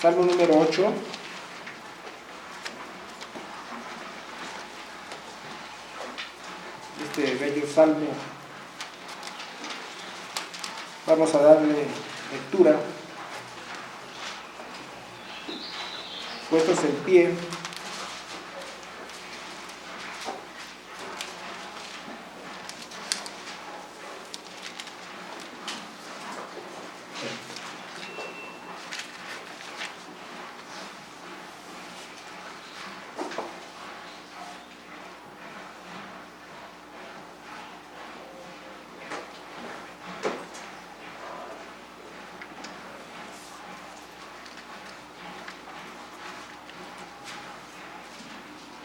Salmo número 8. Este bello salmo, vamos a darle lectura, puestos en pie.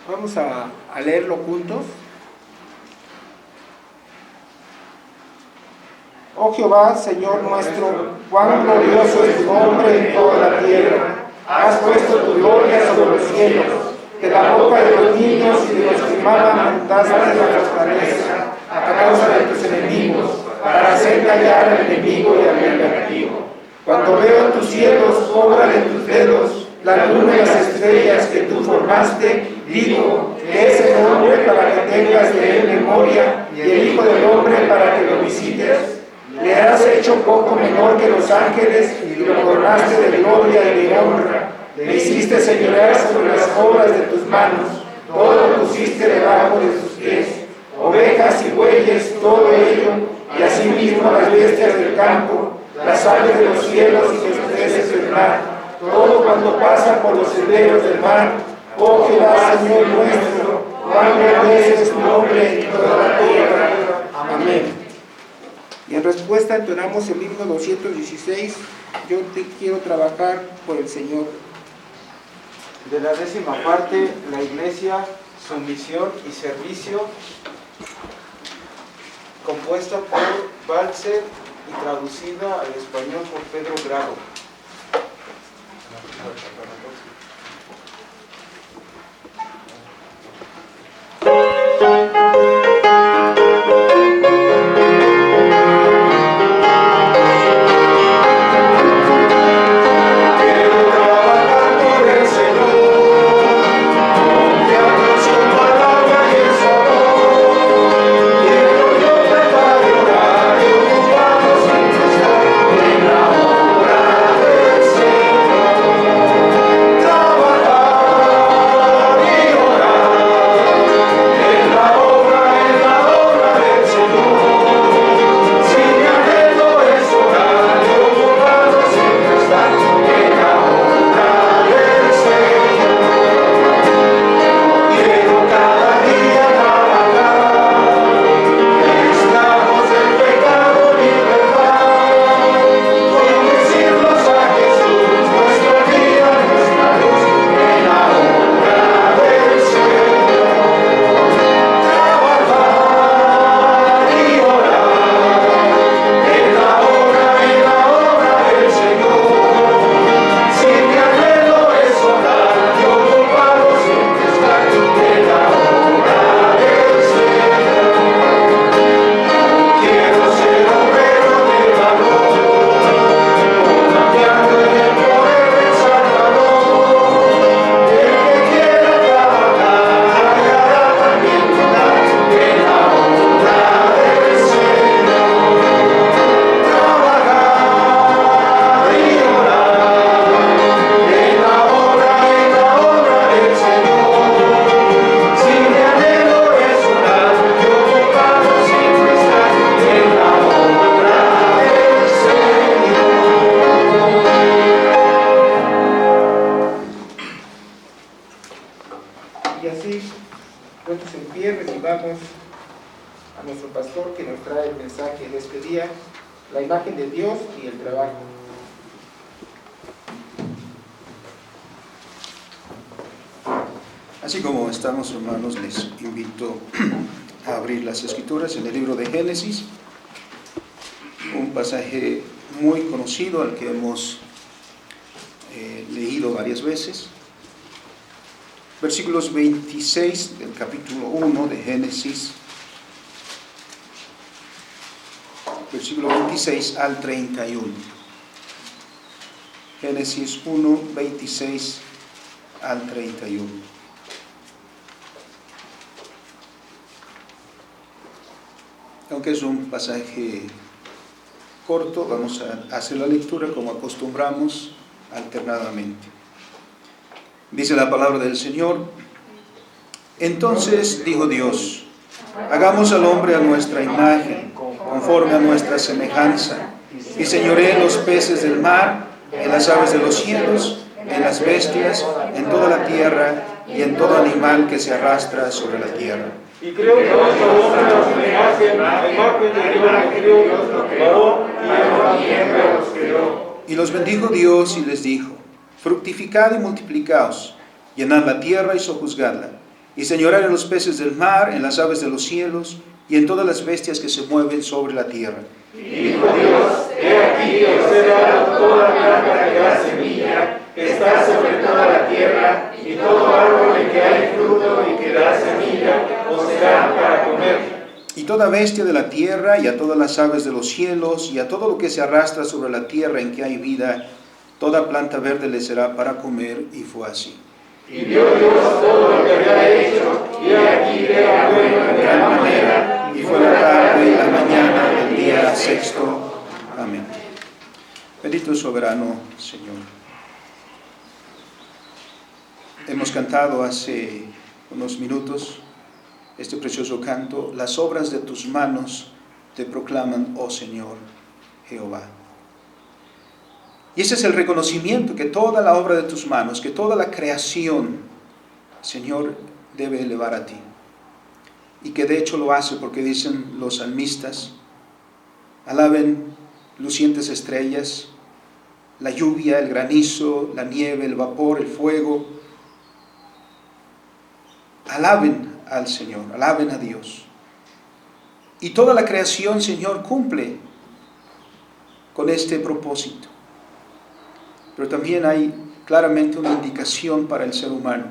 Vamos a leerlo juntos. Oh Jehová, Señor nuestro, cuán glorioso es tu nombre en toda la tierra. Has puesto tu gloria sobre los cielos. De la boca de los niños y de los que maman daste la fortaleza a causa de tus enemigos, para hacer callar al enemigo y al vengativo. Cuando veo tus cielos, obra de tus dedos, la luna y las estrellas que tú formaste, digo, que es el hombre para que tengas de él memoria, y el Hijo del Hombre para que lo visites. Le has hecho poco menor que los ángeles, y lo coronaste de gloria y de honra. Le hiciste señorear sobre las obras de tus manos, todo lo pusiste debajo de sus pies. Ovejas y bueyes, todo ello, y asimismo las bestias del campo, las aves de los cielos y los peces del mar, todo cuando pasa por los senderos del mar. Oh Jehová, Señor nuestro, cuán grande es tu nombre en toda la tierra. Amén. Y en respuesta entonamos el himno 216, yo te quiero trabajar por el Señor. De la 10ª parte, la Iglesia, su misión y servicio, compuesta por Balzer y traducida al español por Pedro Grado. La imagen de Dios y el trabajo. Así como estamos, hermanos, les invito a abrir las Escrituras en el libro de Génesis, un pasaje muy conocido al que hemos leído varias veces. Versículos 26 del capítulo 1 de Génesis, versículo 26 al 31. Génesis 1, 26 al 31. Aunque es un pasaje corto, vamos a hacer la lectura como acostumbramos alternadamente. Dice la palabra del Señor: Entonces dijo Dios: hagamos al hombre a nuestra imagen, conforme a nuestra semejanza, y señoree en los peces del mar, en las aves de los cielos, en las bestias, en toda la tierra, y en todo animal que se arrastra sobre la tierra. Y creo que Dios lo hombre a su imagen, la imagen de Dios lo creó, varón y hembra los creó. Y los bendijo Dios y les dijo: fructificad y multiplicaos, llenad la tierra y sojuzgadla, y señoread en los peces del mar, en las aves de los cielos, y en todas las bestias que se mueven sobre la tierra. Y dijo Dios: he aquí os he dado toda planta que da semilla, que está sobre toda la tierra, y todo árbol en que hay fruto y que da semilla, os será para comer. Y toda bestia de la tierra, y a todas las aves de los cielos, y a todo lo que se arrastra sobre la tierra en que hay vida, toda planta verde le será para comer. Y fue así. Y vio Dios todo lo que había hecho, y aquí era bueno en gran manera, y fue la tarde y la mañana del día sexto. Amén. Bendito y soberano Señor. Hemos cantado hace unos minutos este precioso canto: las obras de tus manos te proclaman, oh Señor Jehová. Y ese es el reconocimiento que toda la obra de tus manos, que toda la creación, Señor, debe elevar a ti. Y que de hecho lo hace, porque dicen los salmistas: alaben lucientes estrellas, la lluvia, el granizo, la nieve, el vapor, el fuego. Alaben al Señor, alaben a Dios. Y toda la creación, Señor, cumple con este propósito. Pero también hay claramente una indicación para el ser humano,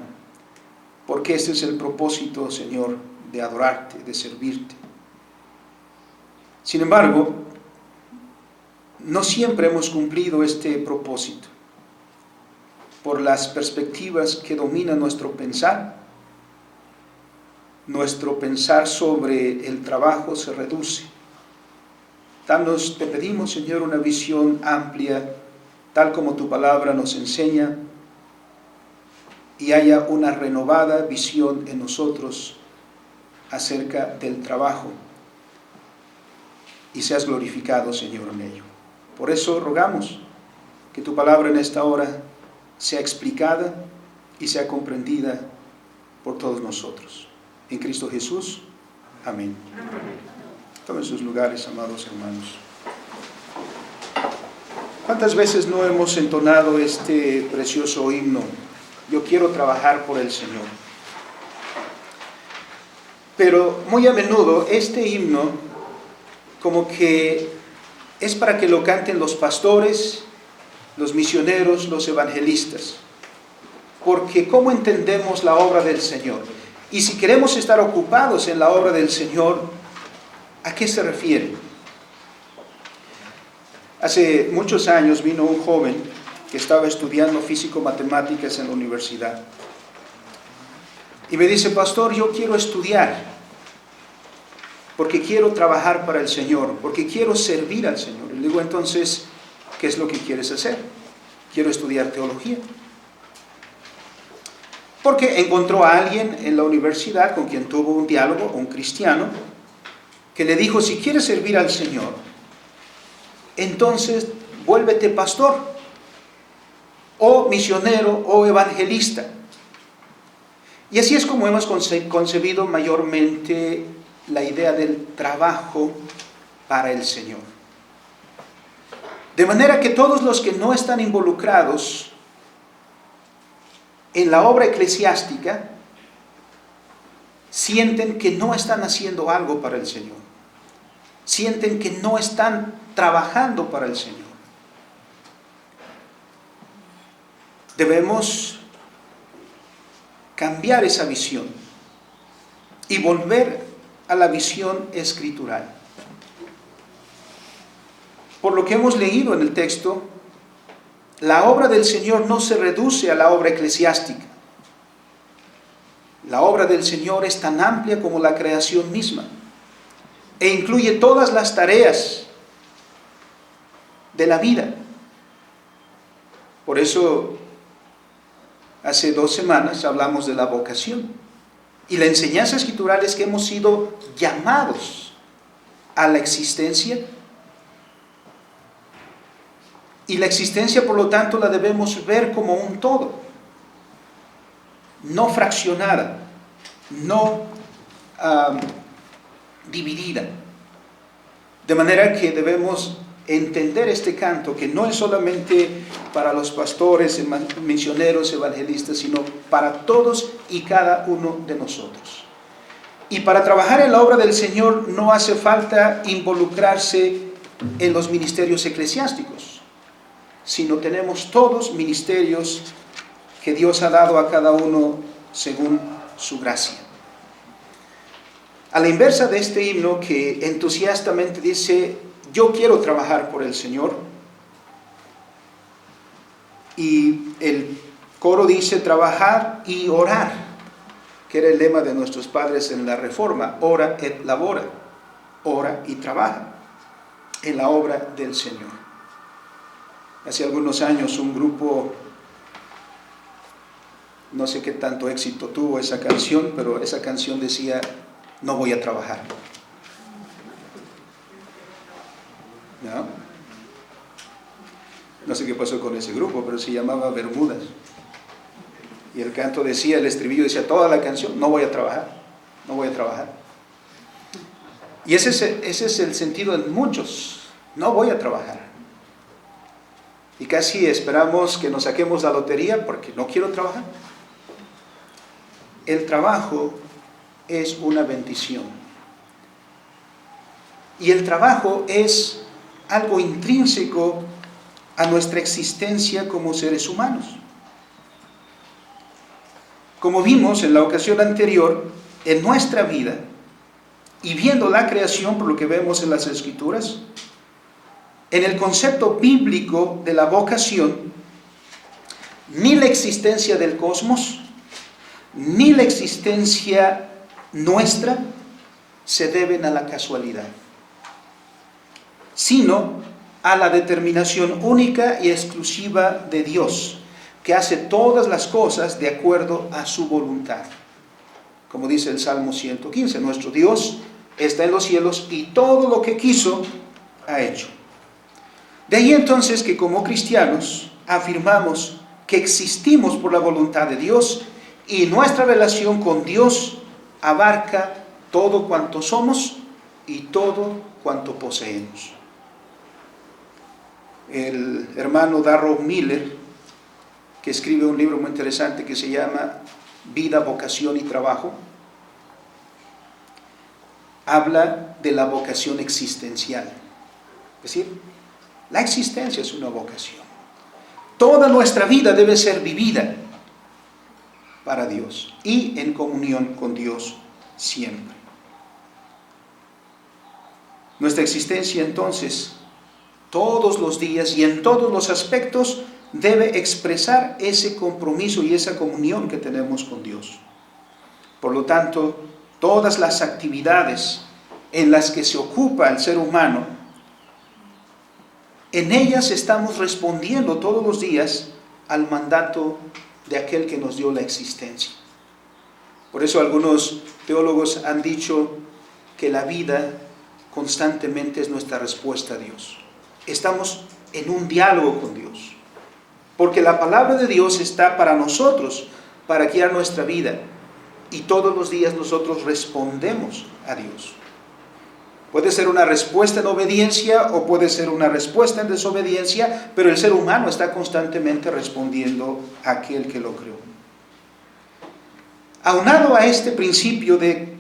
porque este es el propósito, Señor, de adorarte, de servirte. Sin embargo, no siempre hemos cumplido este propósito, por las perspectivas que dominan nuestro pensar. Nuestro pensar sobre el trabajo se reduce. Te pedimos, Señor, una visión amplia, tal como tu palabra nos enseña, y haya una renovada visión en nosotros acerca del trabajo, y seas glorificado, Señor, en ello. Por eso rogamos que tu palabra en esta hora sea explicada y sea comprendida por todos nosotros. En Cristo Jesús. Amén. Tomen sus lugares, amados hermanos. ¿Cuántas veces no hemos entonado este precioso himno? Yo quiero trabajar por el Señor. Pero muy a menudo este himno como que es para que lo canten los pastores, los misioneros, los evangelistas. Porque ¿cómo entendemos la obra del Señor? Y si queremos estar ocupados en la obra del Señor, ¿a qué se refiere? Hace muchos años vino un joven que estaba estudiando físico-matemáticas en la universidad. Y me dice: pastor, yo quiero estudiar, porque quiero trabajar para el Señor, porque quiero servir al Señor. Y le digo: entonces, ¿qué es lo que quieres hacer? Quiero estudiar teología. Porque encontró a alguien en la universidad con quien tuvo un diálogo, un cristiano, que le dijo: si quieres servir al Señor, entonces vuélvete pastor, o misionero, o evangelista. Y así es como hemos concebido mayormente la idea del trabajo para el Señor. De manera que todos los que no están involucrados en la obra eclesiástica sienten que no están haciendo algo para el Señor. Sienten que no están trabajando para el Señor. Debemos cambiar esa visión y volver a la visión escritural. Por lo que hemos leído en el texto, la obra del Señor no se reduce a la obra eclesiástica. La obra del Señor es tan amplia como la creación misma e incluye todas las tareas de la vida. Por eso, hace 2 semanas hablamos de la vocación. Y la enseñanza escritural es que hemos sido llamados a la existencia. Y la existencia, por lo tanto, la debemos ver como un todo. No fraccionada, no dividida. De manera que debemos entender este canto, que no es solamente para los pastores, misioneros, evangelistas, sino para todos y cada uno de nosotros. Y para trabajar en la obra del Señor no hace falta involucrarse en los ministerios eclesiásticos, sino tenemos todos ministerios que Dios ha dado a cada uno según su gracia. A la inversa de este himno que entusiastamente dice: yo quiero trabajar por el Señor, y el coro dice: trabajar y orar, que era el lema de nuestros padres en la Reforma: ora et labora, ora y trabaja en la obra del Señor. Hace algunos años un grupo, no sé qué tanto éxito tuvo esa canción, pero esa canción decía: no voy a trabajar. No sé qué pasó con ese grupo, pero se llamaba Bermudas. Y el canto decía, el estribillo decía toda la canción: no voy a trabajar, no voy a trabajar. Y ese es el sentido de muchos: no voy a trabajar. Y casi esperamos que nos saquemos la lotería porque no quiero trabajar. El trabajo es una bendición. Y el trabajo es algo intrínseco a nuestra existencia como seres humanos. Como vimos en la ocasión anterior, en nuestra vida, y viendo la creación por lo que vemos en las Escrituras, en el concepto bíblico de la vocación, ni la existencia del cosmos, ni la existencia nuestra se deben a la casualidad, sino a la determinación única y exclusiva de Dios, que hace todas las cosas de acuerdo a su voluntad. Como dice el Salmo 115, nuestro Dios está en los cielos y todo lo que quiso ha hecho. De ahí entonces que como cristianos afirmamos que existimos por la voluntad de Dios y nuestra relación con Dios abarca todo cuanto somos y todo cuanto poseemos. El hermano Darrell Miller, que escribe un libro muy interesante que se llama Vida, Vocación y Trabajo, habla de la vocación existencial. Es decir, la existencia es una vocación. Toda nuestra vida debe ser vivida para Dios y en comunión con Dios siempre. Nuestra existencia entonces, todos los días y en todos los aspectos, debe expresar ese compromiso y esa comunión que tenemos con Dios. Por lo tanto, todas las actividades en las que se ocupa el ser humano, en ellas estamos respondiendo todos los días al mandato de aquel que nos dio la existencia. Por eso algunos teólogos han dicho que la vida constantemente es nuestra respuesta a Dios. Estamos en un diálogo con Dios, porque la palabra de Dios está para nosotros, para guiar nuestra vida, y todos los días nosotros respondemos a Dios. Puede ser una respuesta en obediencia o puede ser una respuesta en desobediencia, pero el ser humano está constantemente respondiendo a aquel que lo creó. Aunado a este principio de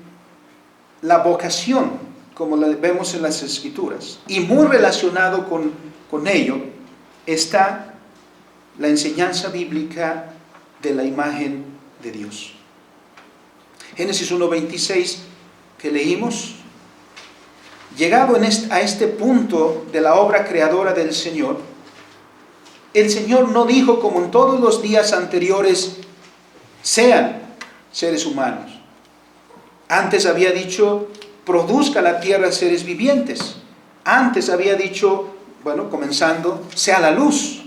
la vocación, como la vemos en las Escrituras, y muy relacionado con ello, está la enseñanza bíblica de la imagen de Dios. Génesis 1:26 que leímos, llegado a este punto de la obra creadora del Señor, el Señor no dijo como en todos los días anteriores, sean seres humanos. Antes había dicho, produzca la tierra seres vivientes. Antes había dicho, bueno, comenzando, sea la luz.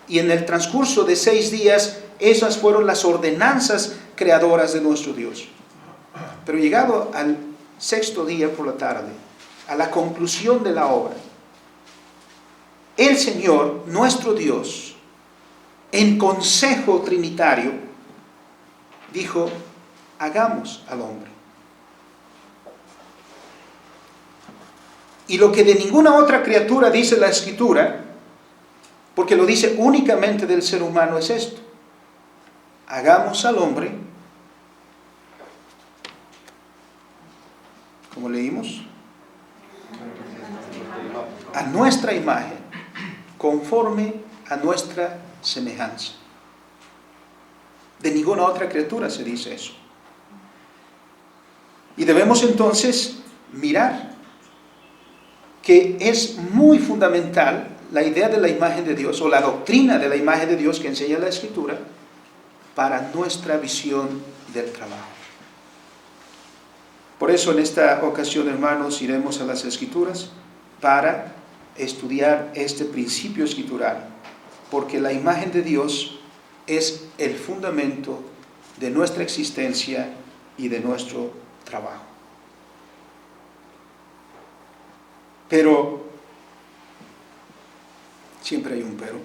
Y en el transcurso de 6 días, esas fueron las ordenanzas creadoras de nuestro Dios. Pero llegado al 6º día por la tarde, a la conclusión de la obra, el Señor, nuestro Dios, en consejo trinitario, dijo, hagamos al hombre. Y lo que de ninguna otra criatura dice la Escritura, porque lo dice únicamente del ser humano, es esto: hagamos al hombre, como leímos, a nuestra imagen, conforme a nuestra semejanza. De ninguna otra criatura se dice eso. Y debemos entonces mirar que es muy fundamental la idea de la imagen de Dios, o la doctrina de la imagen de Dios que enseña la Escritura, para nuestra visión del trabajo. Por eso en esta ocasión, hermanos, iremos a las Escrituras para estudiar este principio escritural, porque la imagen de Dios es el fundamento de nuestra existencia y de nuestro trabajo. Pero siempre hay un pero.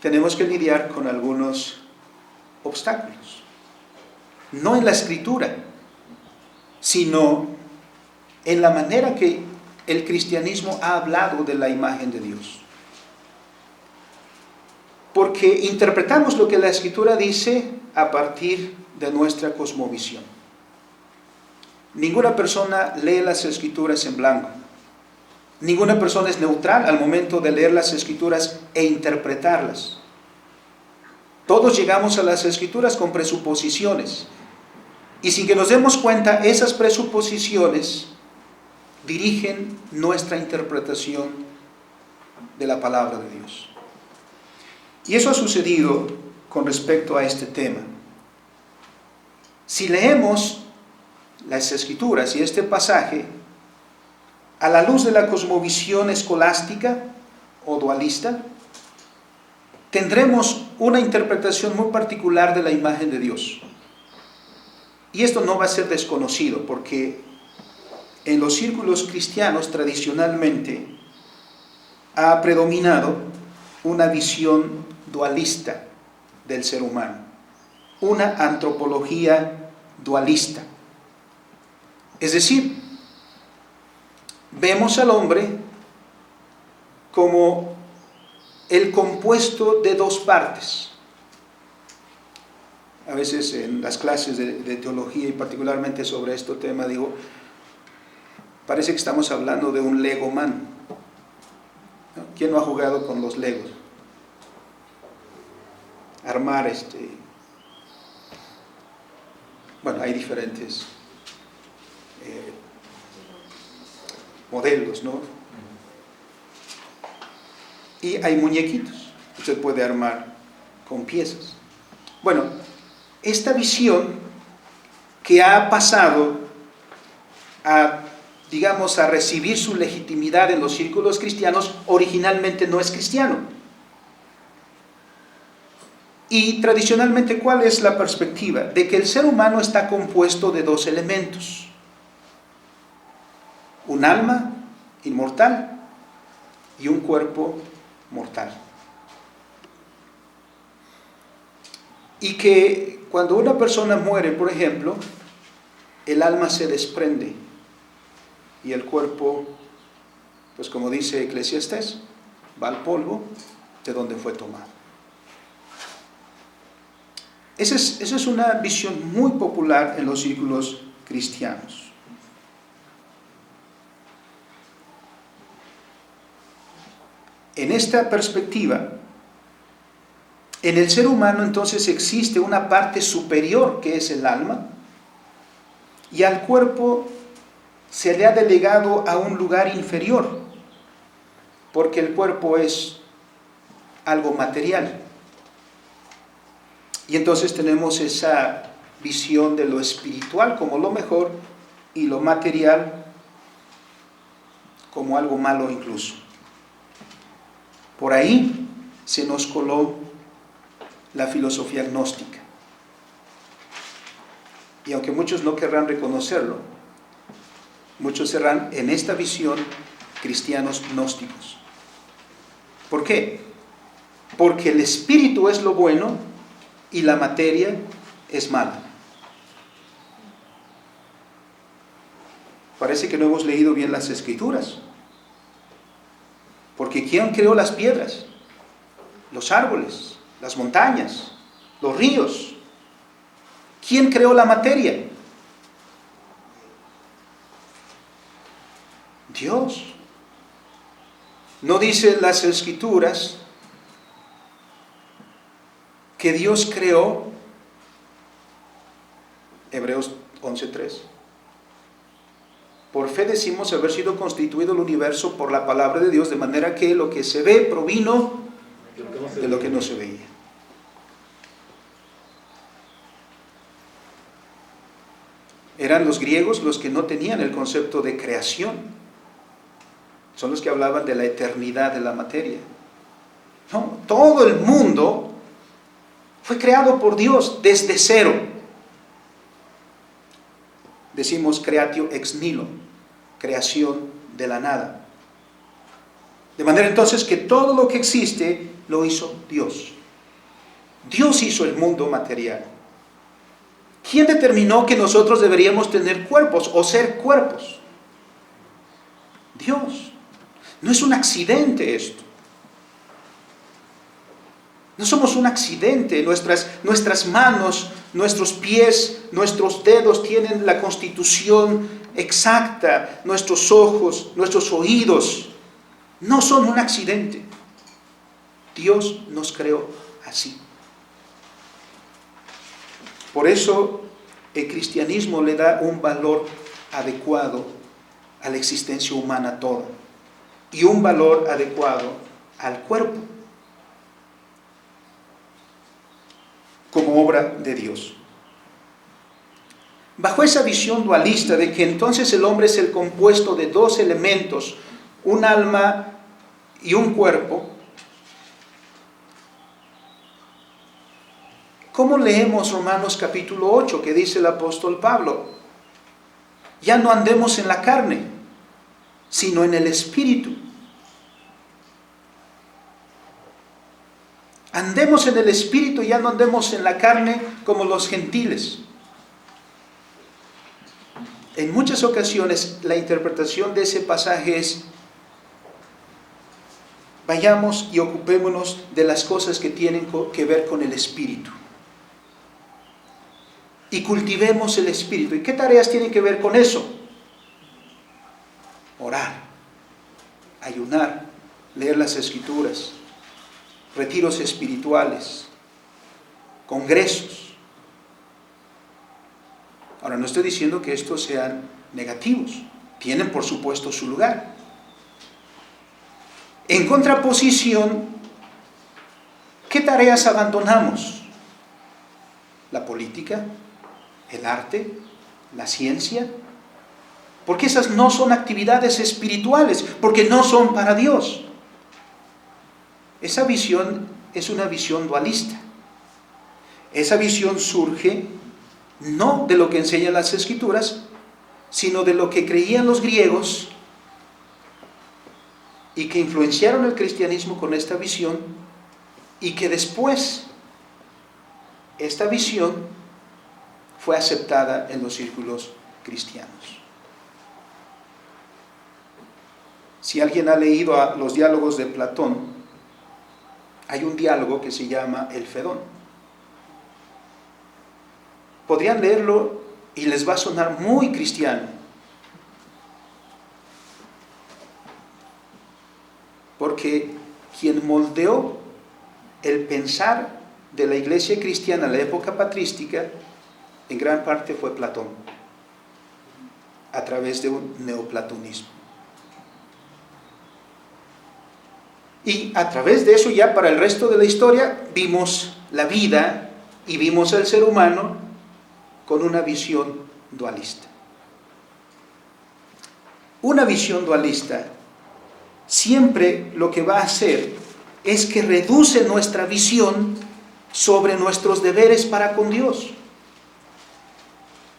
Tenemos que lidiar con algunos obstáculos, no en la Escritura, sino en la manera que el cristianismo ha hablado de la imagen de Dios. Porque interpretamos lo que la Escritura dice a partir de nuestra cosmovisión. Ninguna persona lee las Escrituras en blanco. Ninguna persona es neutral al momento de leer las Escrituras e interpretarlas. Todos llegamos a las Escrituras con presuposiciones. Y sin que nos demos cuenta, esas presuposiciones dirigen nuestra interpretación de la palabra de Dios. Y eso ha sucedido con respecto a este tema. Si leemos las Escrituras y este pasaje a la luz de la cosmovisión escolástica o dualista, tendremos una interpretación muy particular de la imagen de Dios. Y esto no va a ser desconocido, porque en los círculos cristianos tradicionalmente ha predominado una visión dualista del ser humano, una antropología dualista. Es decir, vemos al hombre como el compuesto de 2 partes. A veces en las clases de teología, y particularmente sobre este tema, digo, parece que estamos hablando de un Lego Man. ¿No? ¿Quién no ha jugado con los Legos? Armar bueno, hay diferentes modelos, ¿no? Y hay muñequitos que usted puede armar con piezas. Bueno, esta visión que ha pasado a, digamos, a recibir su legitimidad en los círculos cristianos, originalmente no es cristiano. Y tradicionalmente, ¿cuál es la perspectiva? De que el ser humano está compuesto de 2 elementos. Un alma inmortal y un cuerpo mortal. Y que cuando una persona muere, por ejemplo, el alma se desprende y el cuerpo, pues como dice Eclesiastés, va al polvo de donde fue tomado. Esa es una visión muy popular en los círculos cristianos. En esta perspectiva, en el ser humano entonces existe una parte superior que es el alma, y al cuerpo se le ha delegado a un lugar inferior, porque el cuerpo es algo material. Y entonces tenemos esa visión de lo espiritual como lo mejor y lo material como algo malo incluso. Por ahí se nos coló la filosofía gnóstica. Y aunque muchos no querrán reconocerlo, muchos serán en esta visión cristianos gnósticos. ¿Por qué? Porque el espíritu es lo bueno y la materia es mala. Parece que no hemos leído bien las Escrituras. Porque ¿quién creó las piedras? Los árboles, las montañas, los ríos. ¿Quién creó la materia? Dios. ¿No dicen las Escrituras que Dios creó? Hebreos 11:3. Por fe decimos haber sido constituido el universo por la palabra de Dios, de manera que lo que se ve provino de lo que no se veía. Eran los griegos los que no tenían el concepto de creación. Son los que hablaban de la eternidad de la materia. No, todo el mundo fue creado por Dios desde cero. Decimos creatio ex nihilo, creación de la nada. De manera entonces que todo lo que existe lo hizo Dios. Dios hizo el mundo material. ¿Quién determinó que nosotros deberíamos tener cuerpos o ser cuerpos? Dios. No es un accidente esto. No somos un accidente. Nuestras manos, nuestros pies, nuestros dedos tienen la constitución exacta. Nuestros ojos, nuestros oídos no son un accidente. Dios nos creó así. Por eso el cristianismo le da un valor adecuado a la existencia humana toda y un valor adecuado al cuerpo como obra de Dios. Bajo esa visión dualista de que entonces el hombre es el compuesto de dos elementos, un alma y un cuerpo, ¿cómo leemos Romanos capítulo 8 que dice el apóstol Pablo? Ya no andemos en la carne, sino en el Espíritu. Andemos en el Espíritu, ya no andemos en la carne como los gentiles. En muchas ocasiones la interpretación de ese pasaje es: vayamos y ocupémonos de las cosas que tienen que ver con el Espíritu. Y cultivemos el Espíritu. ¿Y qué tareas tienen que ver con eso? Orar, ayunar, leer las Escrituras, retiros espirituales, congresos. Ahora, no estoy diciendo que estos sean negativos. Tienen, por supuesto, su lugar. En contraposición, ¿qué tareas abandonamos? La política, el arte, la ciencia. Porque esas no son actividades espirituales, porque no son para Dios. Esa visión es una visión dualista. Esa visión surge no de lo que enseñan las Escrituras, sino de lo que creían los griegos y que influenciaron el cristianismo con esta visión, y que después esta visión fue aceptada en los círculos cristianos. Si alguien ha leído los diálogos de Platón, hay un diálogo que se llama El Fedón. Podrían leerlo y les va a sonar muy cristiano. Porque quien moldeó el pensar de la iglesia cristiana en la época patrística, en gran parte fue Platón, a través de un neoplatonismo. Y a través de eso ya para el resto de la historia vimos la vida y vimos al ser humano con una visión dualista. Una visión dualista siempre lo que va a hacer es que reduce nuestra visión sobre nuestros deberes para con Dios.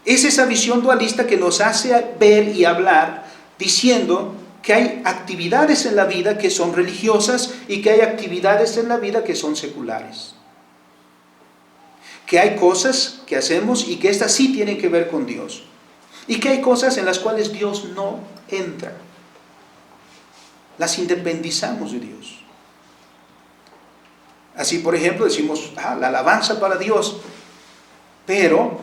Es esa visión dualista que nos hace ver y hablar diciendo que hay actividades en la vida que son religiosas y que hay actividades en la vida que son seculares. Que hay cosas que hacemos y que estas sí tienen que ver con Dios. Y que hay cosas en las cuales Dios no entra. Las independizamos de Dios. Así, por ejemplo, decimos, la alabanza para Dios, pero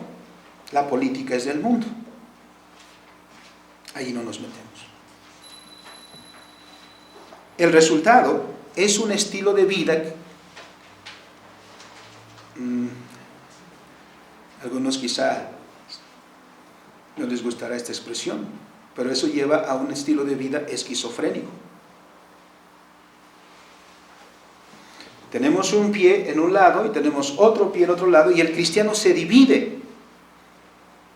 la política es del mundo. Allí no nos metemos. El resultado es un estilo de vida. Algunos quizá no les gustará esta expresión, pero eso lleva a un estilo de vida esquizofrénico. Tenemos un pie en un lado y tenemos otro pie en otro lado, y el cristiano se divide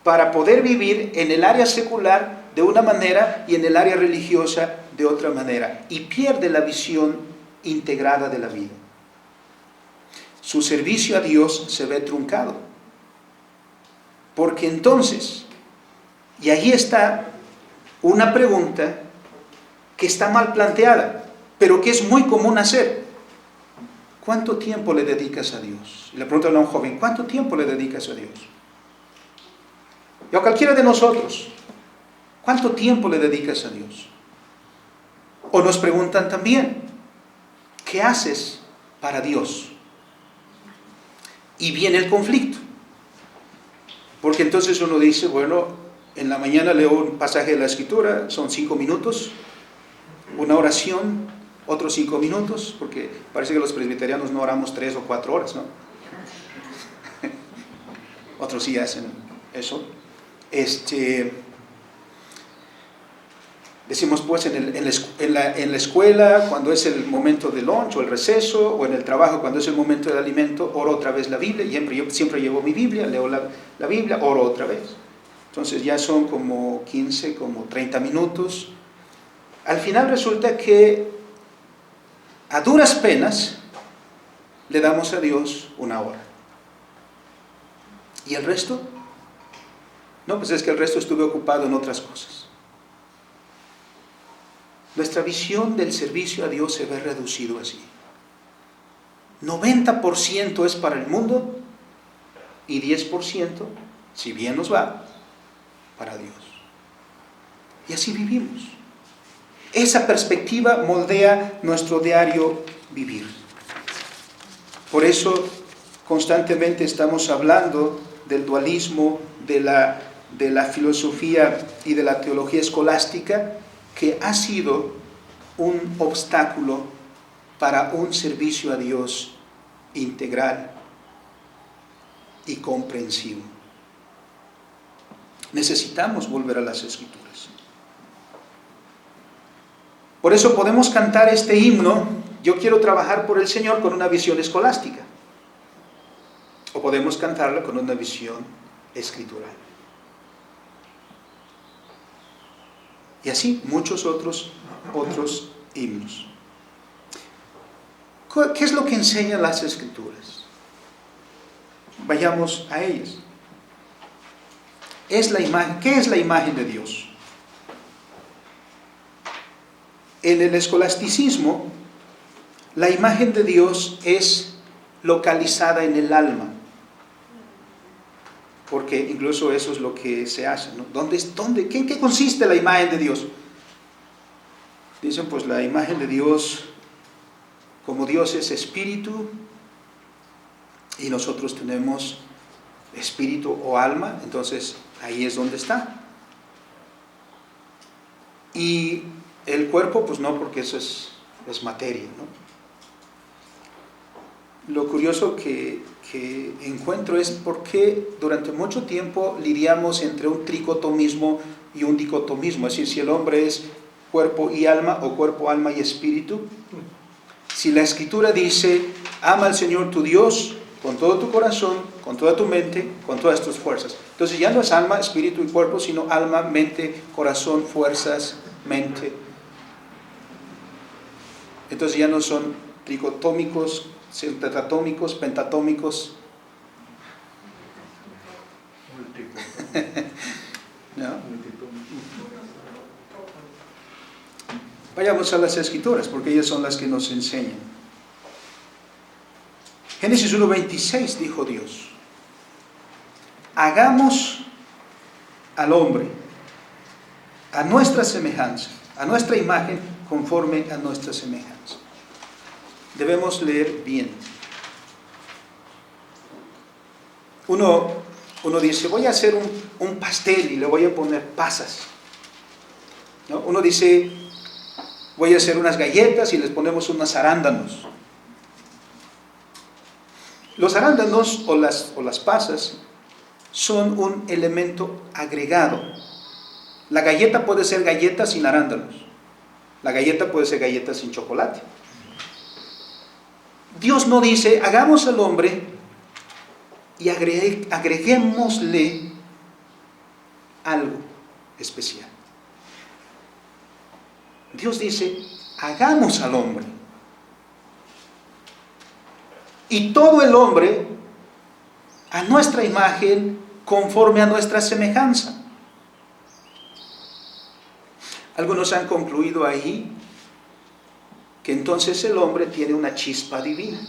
para poder vivir en el área secular de una manera y en el área religiosa de otra manera, y pierde la visión integrada de la vida. Su servicio a Dios se ve truncado, porque entonces, y ahí está una pregunta que está mal planteada, pero que es muy común hacer. ¿Cuánto tiempo le dedicas a Dios? Le preguntan a un joven, ¿cuánto tiempo le dedicas a Dios? Y a cualquiera de nosotros, ¿cuánto tiempo le dedicas a Dios? O nos preguntan también, ¿qué haces para Dios? Y viene el conflicto. Porque entonces uno dice, bueno, en la mañana leo un pasaje de la Escritura, son 5 minutos, una oración, otros 5 minutos, porque parece que los presbiterianos no oramos 3 o 4 horas, ¿no? Otros sí hacen eso. Decimos pues en la escuela, cuando es el momento del lunch o el receso, o en el trabajo cuando es el momento del alimento, oro otra vez la Biblia. Yo siempre llevo mi Biblia, leo la Biblia, oro otra vez. Entonces ya son como 15, como 30 minutos. Al final resulta que a duras penas le damos a Dios 1 hora. ¿Y el resto? No, pues es que el resto estuve ocupado en otras cosas. Nuestra visión del servicio a Dios se ve reducido así. 90% es para el mundo y 10%, si bien nos va, para Dios. Y así vivimos. Esa perspectiva moldea nuestro diario vivir. Por eso constantemente estamos hablando del dualismo, de la filosofía y de la teología escolástica, que ha sido un obstáculo para un servicio a Dios integral y comprensivo. Necesitamos volver a las Escrituras. Por eso podemos cantar este himno, yo quiero trabajar por el Señor, con una visión escolástica. O podemos cantarla con una visión escritural. Y así muchos otros himnos. ¿Qué es lo que enseñan las Escrituras? Vayamos a ellas. ¿Qué es la imagen de Dios? En el escolasticismo, la imagen de Dios es localizada en el alma. Porque incluso eso es lo que se hace, ¿no? ¿En qué consiste la imagen de Dios? Dicen, pues la imagen de Dios, como Dios es espíritu, y nosotros tenemos espíritu o alma, entonces ahí es donde está. Y el cuerpo, pues no, porque eso es materia, ¿no? Lo curioso que encuentro es por qué durante mucho tiempo lidiamos entre un tricotomismo y un dicotomismo, es decir, si el hombre es cuerpo y alma o cuerpo, alma y espíritu. Si la Escritura dice, ama al Señor tu Dios con todo tu corazón, con toda tu mente, con todas tus fuerzas. Entonces ya no es alma, espíritu y cuerpo, sino alma, mente, corazón, fuerzas, mente. Entonces ya no son tricotómicos, tetratómicos, pentatómicos. ¿No? Vayamos a las Escrituras, porque ellas son las que nos enseñan. Génesis 1:26 dijo Dios: hagamos al hombre a nuestra semejanza, a nuestra imagen, conforme a nuestra semejanza. Debemos leer bien. Uno dice, voy a hacer un pastel y le voy a poner pasas, ¿no? Uno dice, voy a hacer unas galletas y les ponemos unos arándanos. Los arándanos o las pasas son un elemento agregado. La galleta puede ser galleta sin arándanos. La galleta puede ser galleta sin chocolate. Dios no dice, hagamos al hombre y agreguémosle algo especial. Dios dice, hagamos al hombre. Y todo el hombre a nuestra imagen, conforme a nuestra semejanza. Algunos han concluido ahí que entonces el hombre tiene una chispa divina.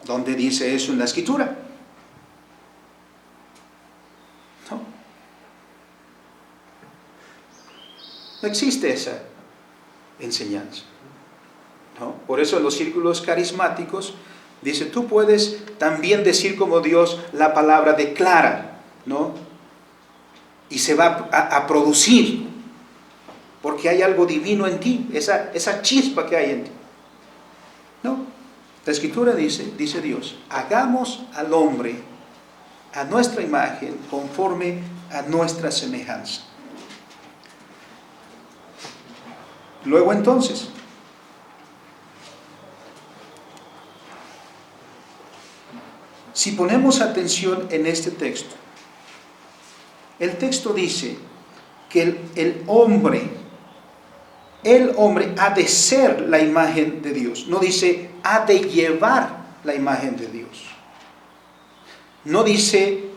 ¿Dónde dice eso en la Escritura? No existe esa enseñanza, ¿no? Por eso en los círculos carismáticos dice, tú puedes también decir como Dios la palabra declara, ¿no? Y se va a producir, porque hay algo divino en ti, esa chispa que hay en ti. No, la Escritura dice Dios, hagamos al hombre a nuestra imagen, conforme a nuestra semejanza. Luego entonces, si ponemos atención en este texto, el texto dice que el hombre ha de ser la imagen de Dios. No dice ha de llevar la imagen de Dios. No dice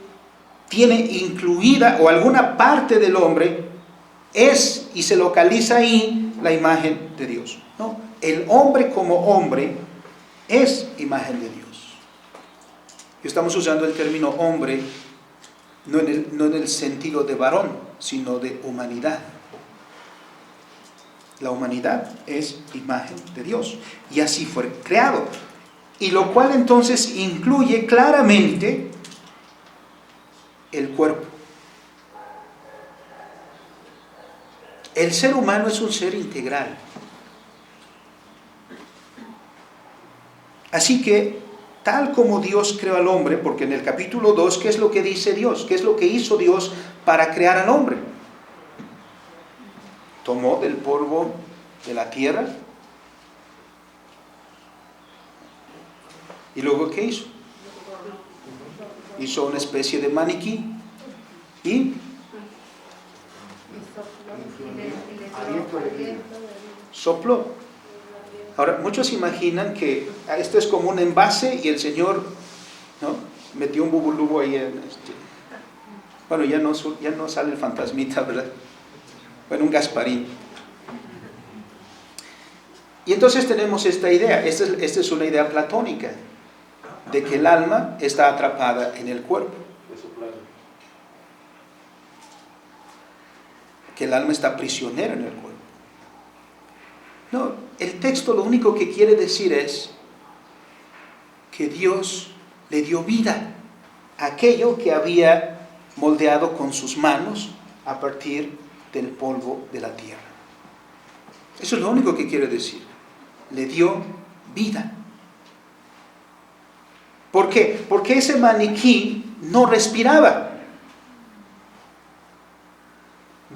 tiene incluida o alguna parte del hombre es y se localiza ahí la imagen de Dios. No, el hombre como hombre es imagen de Dios. Estamos usando el término hombre no en el sentido de varón, sino de humanidad. La humanidad es imagen de Dios y así fue creado. Y lo cual entonces incluye claramente el cuerpo. El ser humano es un ser integral. Así que, tal como Dios creó al hombre, porque en el capítulo 2, ¿qué es lo que dice Dios? ¿Qué es lo que hizo Dios para crear al hombre? Tomó del polvo de la tierra. ¿Y luego qué hizo? Hizo una especie de maniquí y sopló. Ahora, muchos imaginan que esto es como un envase y el Señor, ¿no?, metió un bubulubo ahí en bueno, ya no sale el fantasmita, ¿verdad? Bueno, un Gasparín. Y entonces tenemos esta idea, esta es una idea platónica, de que el alma está atrapada en el cuerpo. Que el alma está prisionera en el cuerpo. No, el texto lo único que quiere decir es que Dios le dio vida a aquello que había moldeado con sus manos a partir del polvo de la tierra. Eso es lo único que quiere decir. Le dio vida. ¿Por qué? Porque ese maniquí no respiraba.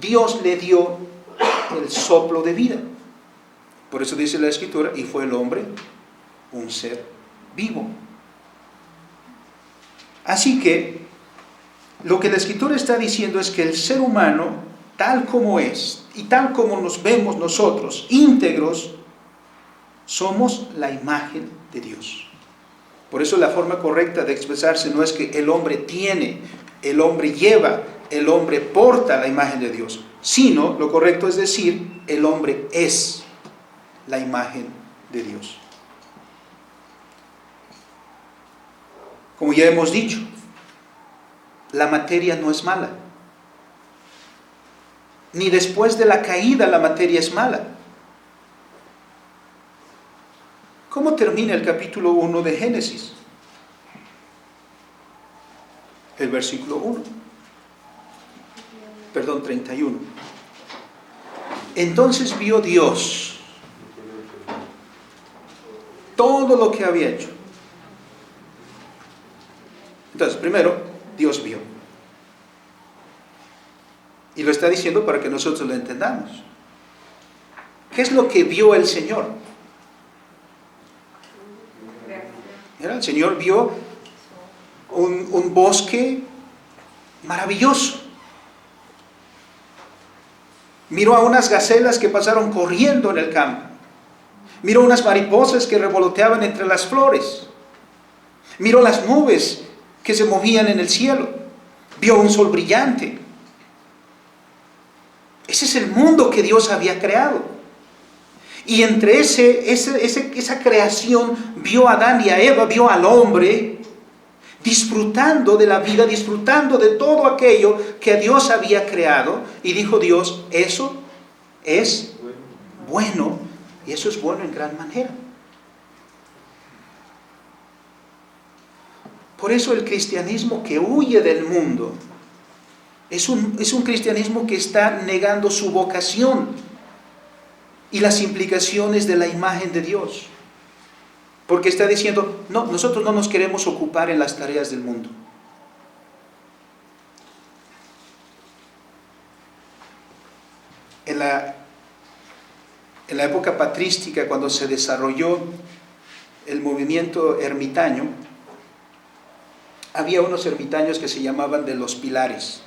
Dios le dio el soplo de vida. Por eso dice la Escritura, y fue el hombre un ser vivo. Así que, lo que la Escritura está diciendo es que el ser humano, tal como es, y tal como nos vemos nosotros, íntegros, somos la imagen de Dios. Por eso la forma correcta de expresarse no es que el hombre tiene, el hombre lleva, el hombre porta la imagen de Dios, sino lo correcto es decir, el hombre es la imagen de Dios. Como ya hemos dicho, la materia no es mala. Ni después de la caída la materia es mala. ¿Cómo termina el capítulo 1 de Génesis? El versículo 31. Entonces vio Dios todo lo que había hecho. Entonces, primero, Dios vio. Y lo está diciendo para que nosotros lo entendamos. ¿Qué es lo que vio el Señor? El Señor vio un bosque maravilloso. Miró a unas gacelas que pasaron corriendo en el campo. Miró unas mariposas que revoloteaban entre las flores. Miró las nubes que se movían en el cielo. Vio un sol brillante. Ese es el mundo que Dios había creado. Y entre esa creación vio a Adán y a Eva, vio al hombre disfrutando de la vida, disfrutando de todo aquello que Dios había creado. Y dijo Dios, eso es bueno. Y eso es bueno en gran manera. Por eso el cristianismo que huye del mundo es un cristianismo que está negando su vocación y las implicaciones de la imagen de Dios. Porque está diciendo, no, nosotros no nos queremos ocupar en las tareas del mundo. En la época patrística, cuando se desarrolló el movimiento ermitaño, había unos ermitaños que se llamaban de los pilares,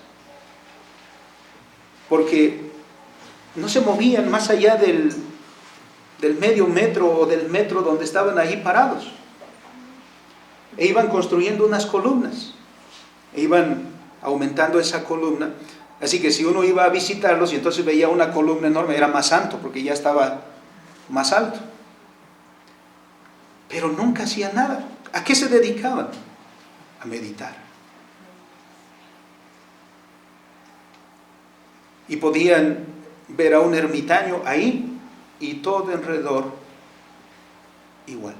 porque no se movían más allá del medio metro o del metro donde estaban ahí parados. E iban construyendo unas columnas, e iban aumentando esa columna. Así que si uno iba a visitarlos y entonces veía una columna enorme, era más santo porque ya estaba más alto. Pero nunca hacían nada. ¿A qué se dedicaban? A meditar. Y podían ver a un ermitaño ahí y todo alrededor igual.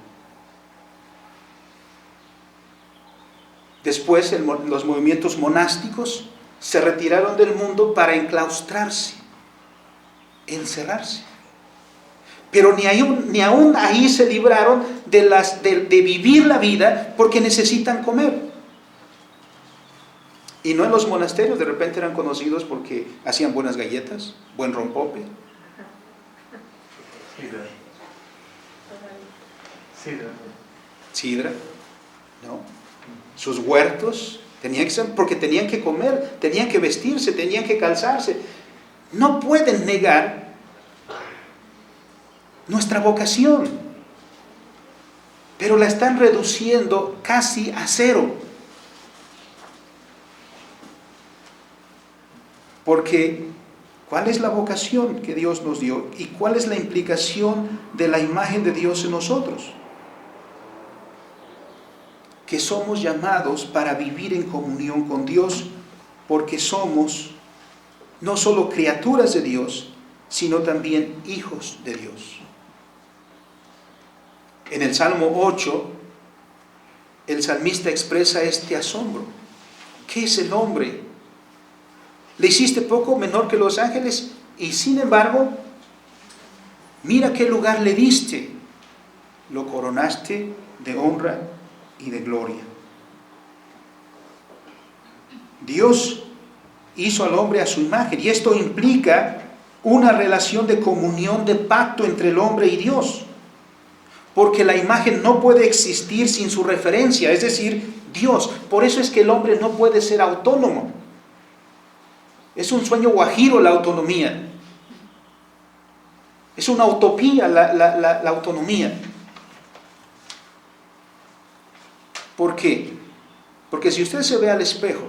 Después los movimientos monásticos se retiraron del mundo para enclaustrarse, encerrarse. Pero ni aún ahí se libraron de vivir la vida porque necesitan comer. Y no en los monasterios, de repente eran conocidos porque hacían buenas galletas, buen rompope. Sidra, ¿no? Sus huertos tenían que ser, porque tenían que comer, tenían que vestirse, tenían que calzarse. No pueden negar nuestra vocación, pero la están reduciendo casi a cero. Porque, ¿cuál es la vocación que Dios nos dio? ¿Y cuál es la implicación de la imagen de Dios en nosotros? Que somos llamados para vivir en comunión con Dios, porque somos no solo criaturas de Dios, sino también hijos de Dios. En el Salmo 8, el salmista expresa este asombro. ¿Qué es el hombre? Le hiciste poco menor que los ángeles y sin embargo, mira qué lugar le diste. Lo coronaste de honra y de gloria. Dios hizo al hombre a su imagen y esto implica una relación de comunión, de pacto entre el hombre y Dios. Porque la imagen no puede existir sin su referencia, es decir, Dios. Por eso es que el hombre no puede ser autónomo. Es un sueño guajiro la autonomía. Es una utopía la autonomía. ¿Por qué? Porque si usted se ve al espejo,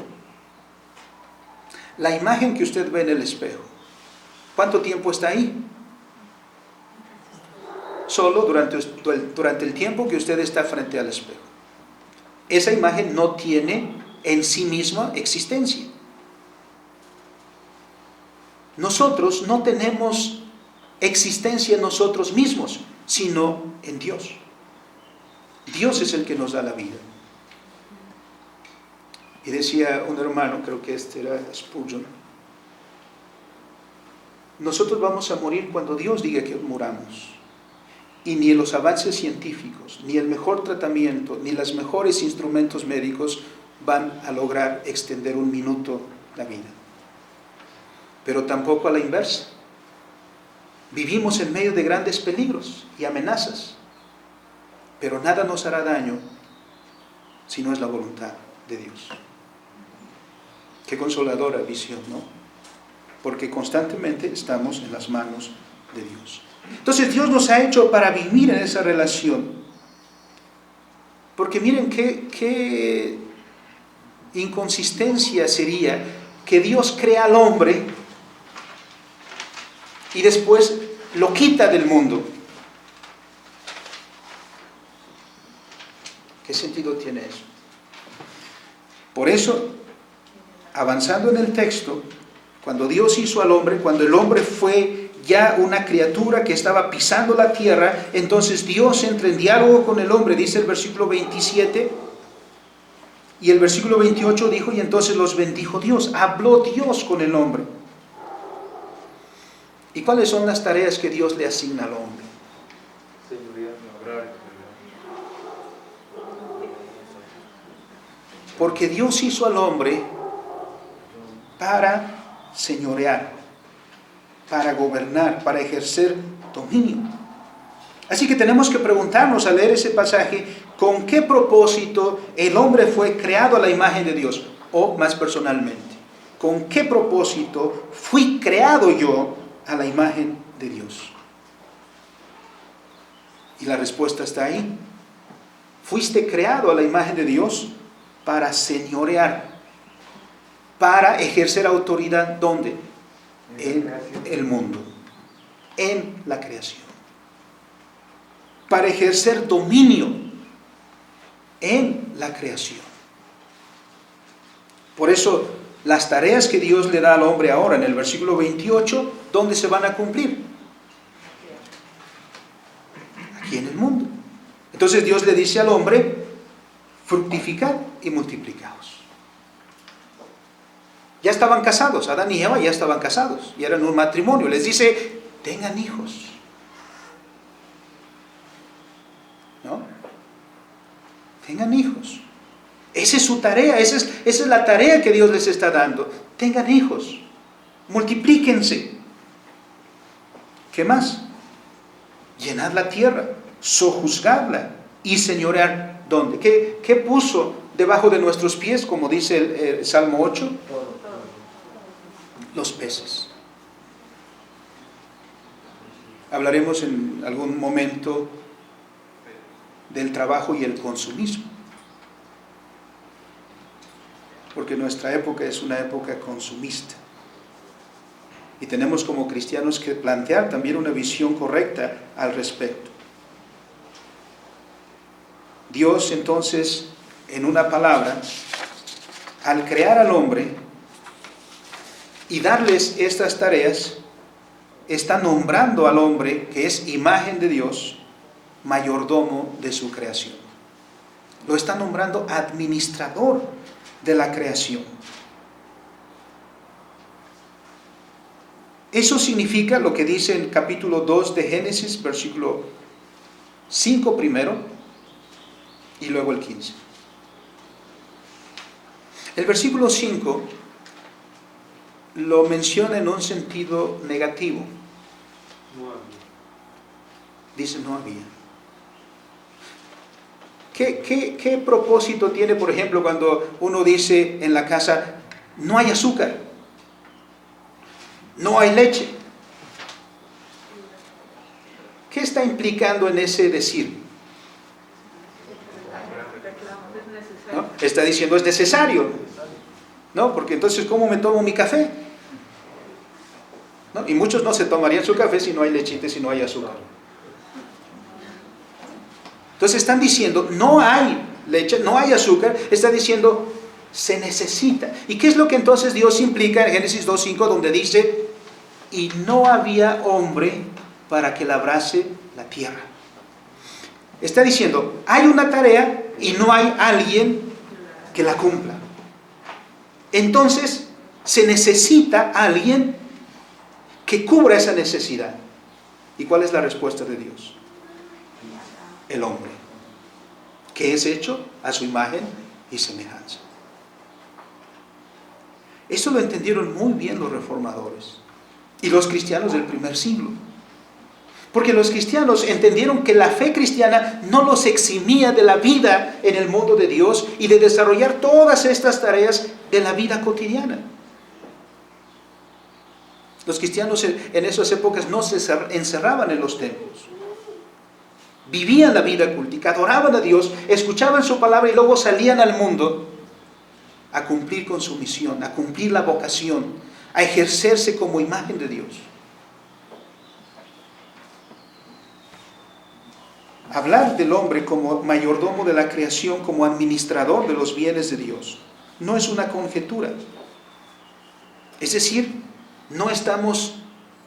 la imagen que usted ve en el espejo, ¿cuánto tiempo está ahí? Solo durante el tiempo que usted está frente al espejo. Esa imagen no tiene en sí misma existencia. Nosotros no tenemos existencia en nosotros mismos, sino en Dios. Dios es el que nos da la vida. Y decía un hermano, creo que este era Spurgeon, nosotros vamos a morir cuando Dios diga que muramos. Y ni los avances científicos, ni el mejor tratamiento, ni los mejores instrumentos médicos van a lograr extender un minuto la vida. Pero tampoco a la inversa. Vivimos en medio de grandes peligros y amenazas, pero nada nos hará daño si no es la voluntad de Dios. Qué consoladora visión, ¿no? Porque constantemente estamos en las manos de Dios. Entonces Dios nos ha hecho para vivir en esa relación. Porque miren qué inconsistencia sería que Dios crea al hombre y después lo quita del mundo. ¿Qué sentido tiene eso? Por eso, avanzando en el texto, cuando Dios hizo al hombre, cuando el hombre fue ya una criatura que estaba pisando la tierra, entonces Dios entra en diálogo con el hombre, dice el versículo 27, y el versículo 28 dijo, y entonces los bendijo Dios, habló Dios con el hombre. ¿Y cuáles son las tareas que Dios le asigna al hombre? Porque Dios hizo al hombre para señorear, para gobernar, para ejercer dominio. Así que tenemos que preguntarnos al leer ese pasaje, ¿con qué propósito el hombre fue creado a la imagen de Dios? O más personalmente, ¿con qué propósito fui creado yo a la imagen de Dios? Y la respuesta está ahí. Fuiste creado a la imagen de Dios para señorear, para ejercer autoridad, ¿dónde? En el mundo, en la creación. Para ejercer dominio en la creación. Por eso, las tareas que Dios le da al hombre ahora, en el versículo 28, ¿dónde se van a cumplir? Aquí en el mundo. Entonces Dios le dice al hombre, fructificad y multiplicaos. Ya estaban casados, Adán y Eva ya estaban casados, y eran un matrimonio. Les dice, tengan hijos. ¿No? Tengan hijos. Esa es su tarea, esa es la tarea que Dios les está dando. Tengan hijos, multiplíquense. ¿Qué más? Llenad la tierra, sojuzgadla y señorear. ¿Dónde? ¿Qué puso debajo de nuestros pies, como dice el Salmo 8? Los peces. Hablaremos en algún momento del trabajo y el consumismo, porque nuestra época es una época consumista y tenemos como cristianos que plantear también una visión correcta al respecto. Dios entonces, en una palabra, al crear al hombre y darles estas tareas, está nombrando al hombre, que es imagen de Dios, mayordomo de su creación. Lo está nombrando administrador de la creación. Eso significa lo que dice en capítulo 2 de Génesis, versículo 5 primero, y luego el 15. El versículo 5 lo menciona en un sentido negativo. No había. Dice no había. ¿Qué propósito tiene, por ejemplo, cuando uno dice en la casa, no hay azúcar, no hay leche? ¿Qué está implicando en ese decir? ¿No? Está diciendo es necesario, ¿no? Porque entonces, ¿cómo me tomo mi café? ¿No? Y muchos no se tomarían su café si no hay lechita, si no hay azúcar. Entonces están diciendo, no hay leche, no hay azúcar, está diciendo, se necesita. ¿Y qué es lo que entonces Dios implica en Génesis 2:5, donde dice, y no había hombre para que labrase la tierra? Está diciendo, hay una tarea y no hay alguien que la cumpla. Entonces, se necesita alguien que cubra esa necesidad. ¿Y cuál es la respuesta de Dios? El hombre, que es hecho a su imagen y semejanza. Eso lo entendieron muy bien los reformadores y los cristianos del primer siglo. Porque los cristianos entendieron que la fe cristiana no los eximía de la vida en el mundo de Dios y de desarrollar todas estas tareas de la vida cotidiana. Los cristianos en esas épocas no se encerraban en los templos. Vivían la vida cultica, adoraban a Dios, escuchaban su palabra y luego salían al mundo a cumplir con su misión, a cumplir la vocación, a ejercerse como imagen de Dios. Hablar del hombre como mayordomo de la creación, como administrador de los bienes de Dios, no es una conjetura. Es decir, no estamos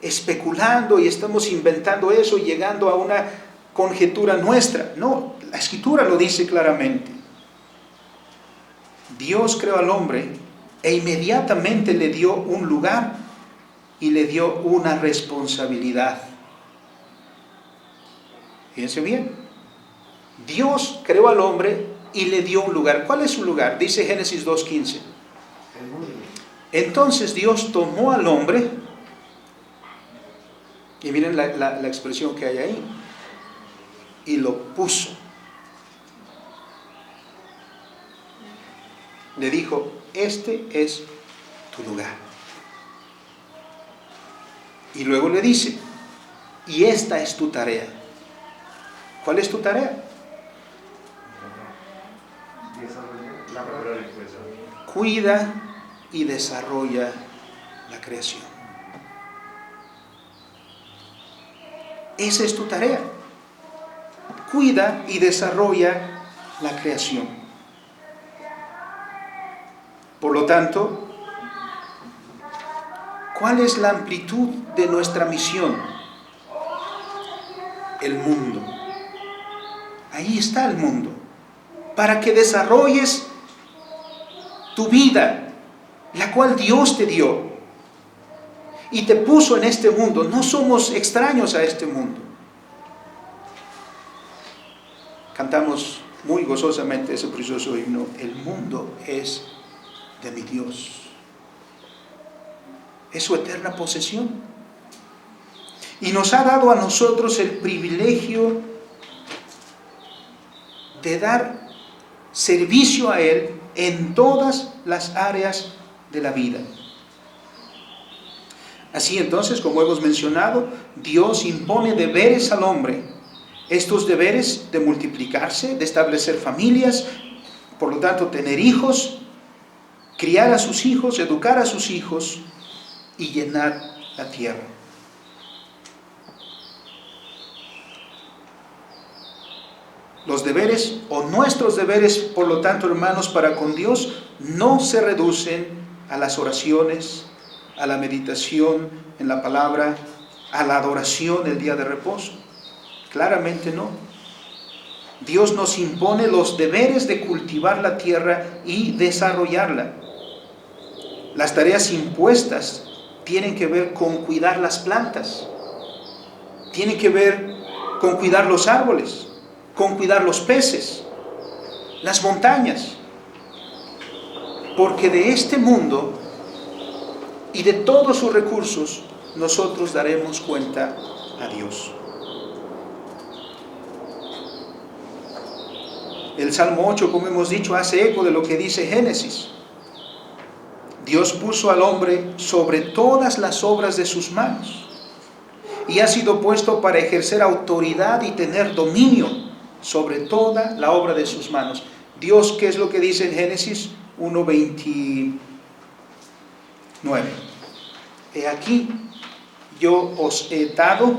especulando y estamos inventando eso y llegando a una conjetura nuestra. No, la Escritura lo dice claramente. Dios creó al hombre e inmediatamente le dio un lugar y le dio una responsabilidad. Fíjense bien, Dios creó al hombre y le dio un lugar. ¿Cuál es su lugar? Dice Génesis 2:15. Entonces Dios tomó al hombre, y miren la expresión que hay ahí, y lo puso. Le dijo, este es tu lugar. Y luego le dice, y esta es tu tarea. ¿Cuál es tu tarea? Cuida y desarrolla la creación. Esa es tu tarea. Cuida y desarrolla la creación. Por lo tanto, ¿cuál es la amplitud de nuestra misión? El mundo. Ahí está el mundo. Para que desarrolles tu vida, la cual Dios te dio y te puso en este mundo. No somos extraños a este mundo. Cantamos muy gozosamente ese precioso himno, el mundo es de mi Dios. Es su eterna posesión. Y nos ha dado a nosotros el privilegio de dar servicio a Él en todas las áreas de la vida. Así entonces, como hemos mencionado, Dios impone deberes al hombre. Estos deberes de multiplicarse, de establecer familias, por lo tanto tener hijos, criar a sus hijos, educar a sus hijos y llenar la tierra. Los deberes o nuestros deberes, por lo tanto, hermanos, para con Dios no se reducen a las oraciones, a la meditación en la palabra, a la adoración el día de reposo. Claramente no. Dios nos impone los deberes de cultivar la tierra y desarrollarla. Las tareas impuestas tienen que ver con cuidar las plantas, tienen que ver con cuidar los árboles, con cuidar los peces, las montañas, porque de este mundo y de todos sus recursos nosotros daremos cuenta a Dios. El Salmo 8, como hemos dicho, hace eco de lo que dice Génesis. Dios puso al hombre sobre todas las obras de sus manos y ha sido puesto para ejercer autoridad y tener dominio sobre toda la obra de sus manos. Dios, ¿qué es lo que dice en Génesis 1:29? He aquí, yo os he dado.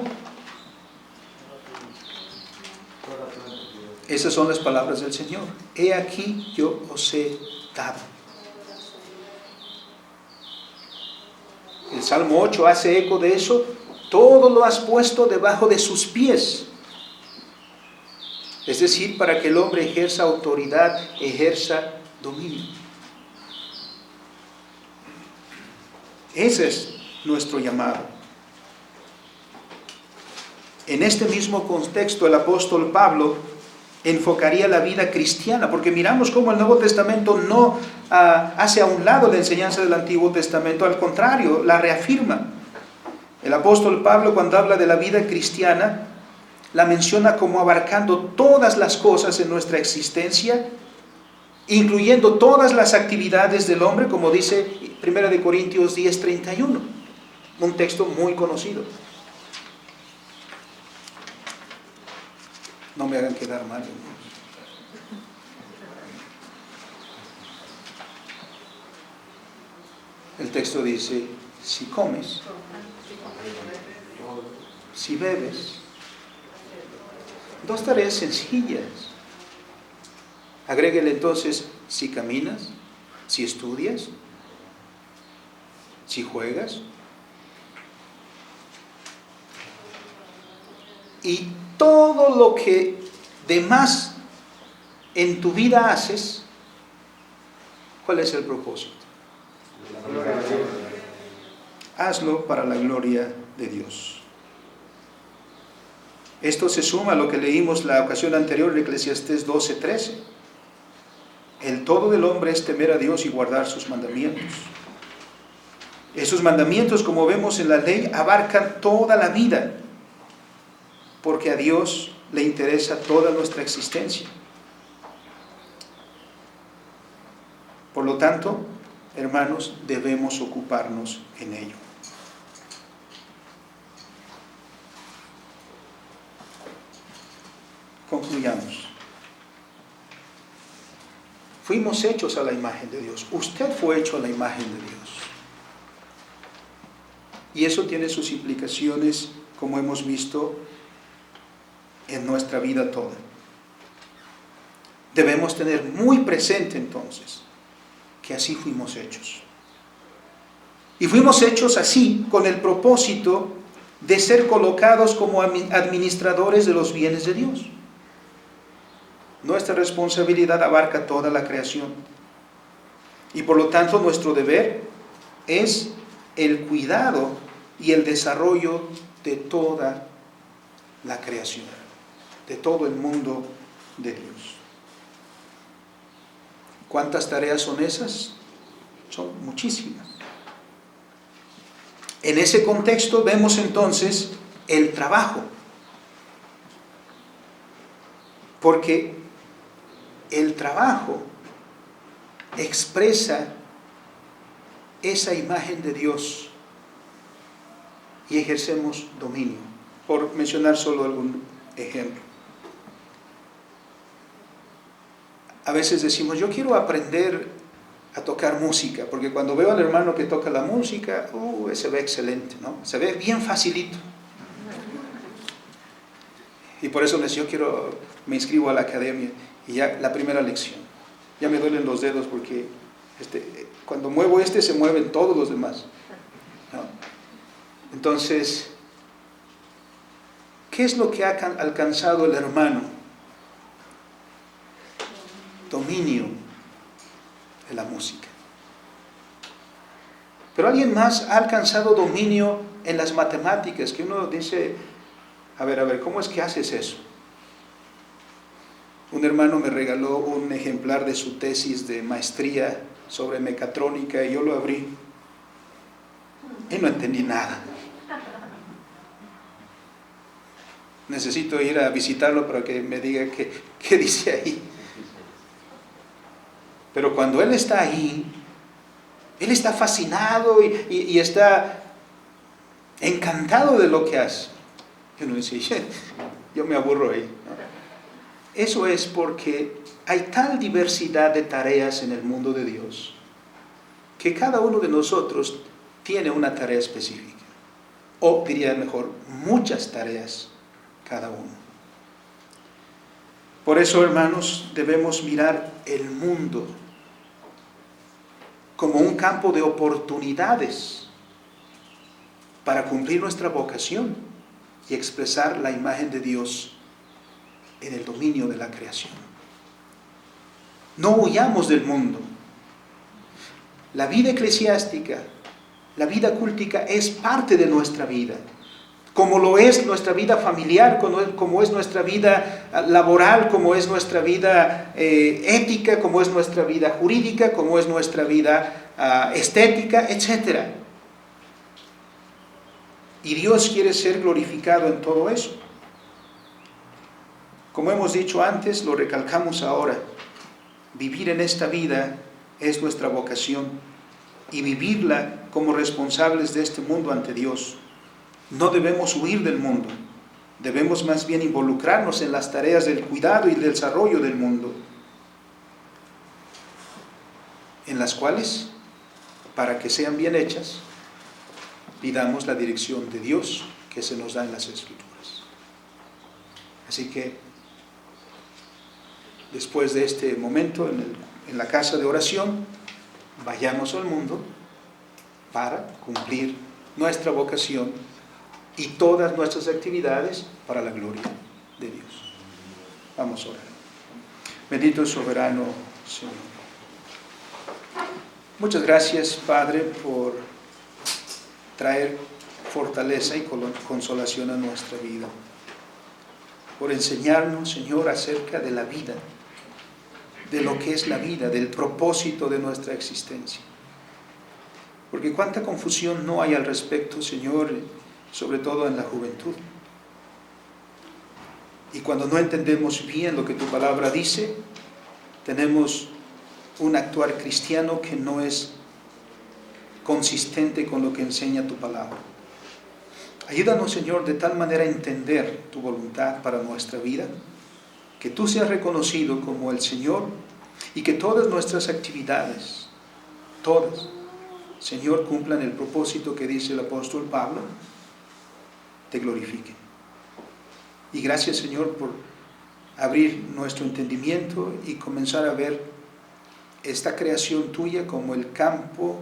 Esas son las palabras del Señor. He aquí, yo os he dado. El Salmo 8 hace eco de eso. Todo lo has puesto debajo de sus pies. Es decir, para que el hombre ejerza autoridad, ejerza dominio. Ese es nuestro llamado. En este mismo contexto, el apóstol Pablo enfocaría la vida cristiana, porque miramos cómo el Nuevo Testamento no hace a un lado la enseñanza del Antiguo Testamento, al contrario, la reafirma. El apóstol Pablo, cuando habla de la vida cristiana, la menciona como abarcando todas las cosas en nuestra existencia, incluyendo todas las actividades del hombre, como dice 1 Corintios 10:31, un texto muy conocido. No me hagan quedar mal, hermanos. El texto dice, si comes, si bebes, dos tareas sencillas. Agréguele entonces, si caminas, si estudias, si juegas. Y todo lo que demás en tu vida haces, ¿cuál es el propósito? Hazlo para la gloria de Dios. Esto se suma a lo que leímos la ocasión anterior en Eclesiastés 12:13. El todo del hombre es temer a Dios y guardar sus mandamientos. Esos mandamientos, como vemos en la ley, abarcan toda la vida, porque a Dios le interesa toda nuestra existencia. Por lo tanto, hermanos, debemos ocuparnos en ello. Concluyamos. Fuimos hechos a la imagen de Dios. Usted fue hecho a la imagen de Dios. Y eso tiene sus implicaciones, como hemos visto, en nuestra vida toda. Debemos tener muy presente entonces que así fuimos hechos. Y fuimos hechos así con el propósito de ser colocados como administradores de los bienes de Dios. Nuestra responsabilidad abarca toda la creación. Y por lo tanto nuestro deber es el cuidado y el desarrollo de toda la creación, de todo el mundo de Dios. ¿Cuántas tareas son esas? Son muchísimas. En ese contexto vemos entonces el trabajo, porque el trabajo expresa esa imagen de Dios y ejercemos dominio, por mencionar solo algún ejemplo. A veces decimos, yo quiero aprender a tocar música, porque cuando veo al hermano que toca la música, se ve excelente, ¿no? Se ve bien facilito. Y por eso me inscribo a la academia, y ya la primera lección, ya me duelen los dedos porque cuando muevo se mueven todos los demás, ¿no? Entonces, ¿qué es lo que ha alcanzado el hermano? Dominio de la música. Pero alguien más ha alcanzado dominio en las matemáticas, que uno dice, a ver, ¿cómo es que haces eso? Un hermano me regaló un ejemplar de su tesis de maestría sobre mecatrónica y yo lo abrí. y no entendí nada. Necesito ir a visitarlo para que me diga qué dice ahí. Pero cuando él está ahí, él está fascinado y está encantado de lo que hace. Yo no decía, yo me aburro ahí, ¿no? Eso es porque hay tal diversidad de tareas en el mundo de Dios que cada uno de nosotros tiene una tarea específica. O diría mejor, muchas tareas cada uno. Por eso, hermanos, debemos mirar el mundo como un campo de oportunidades para cumplir nuestra vocación y expresar la imagen de Dios en el dominio de la creación. No huyamos del mundo. La vida eclesiástica, la vida cultica es parte de nuestra vida, como lo es nuestra vida familiar, como es nuestra vida laboral, como es nuestra vida ética, como es nuestra vida jurídica, como es nuestra vida estética, etc. Y Dios quiere ser glorificado en todo eso. Como hemos dicho antes, lo recalcamos ahora, vivir en esta vida es nuestra vocación y vivirla como responsables de este mundo ante Dios. No debemos huir del mundo, debemos más bien involucrarnos en las tareas del cuidado y del desarrollo del mundo, en las cuales, para que sean bien hechas, pidamos la dirección de Dios que se nos da en las Escrituras. Así que, después de este momento en la casa de oración, vayamos al mundo para cumplir nuestra vocación y todas nuestras actividades para la gloria de Dios. Vamos a orar. Bendito y soberano Señor. Muchas gracias, Padre, por traer fortaleza y consolación a nuestra vida. Por enseñarnos, Señor, acerca de la vida, de lo que es la vida, del propósito de nuestra existencia. Porque cuánta confusión no hay al respecto, Señor, sobre todo en la juventud. Y cuando no entendemos bien lo que tu palabra dice, tenemos un actuar cristiano que no es consistente con lo que enseña tu palabra. Ayúdanos, Señor, de tal manera a entender tu voluntad para nuestra vida, que tú seas reconocido como el Señor y que todas nuestras actividades, todas, Señor, cumplan el propósito que dice el apóstol Pablo, te glorifiquen. Y gracias, Señor, por abrir nuestro entendimiento y comenzar a ver esta creación tuya como el campo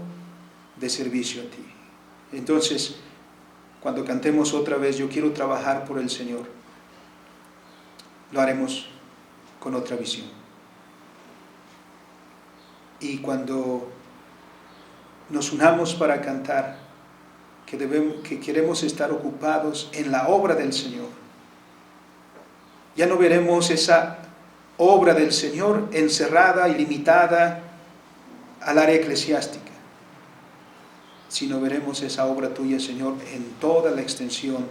de servicio a ti. Entonces, cuando cantemos otra vez, yo quiero trabajar por el Señor, lo haremos con otra visión. Y cuando nos unamos para cantar, que queremos estar ocupados en la obra del Señor, ya no veremos esa obra del Señor encerrada y limitada al área eclesiástica, sino veremos esa obra tuya, Señor, en toda la extensión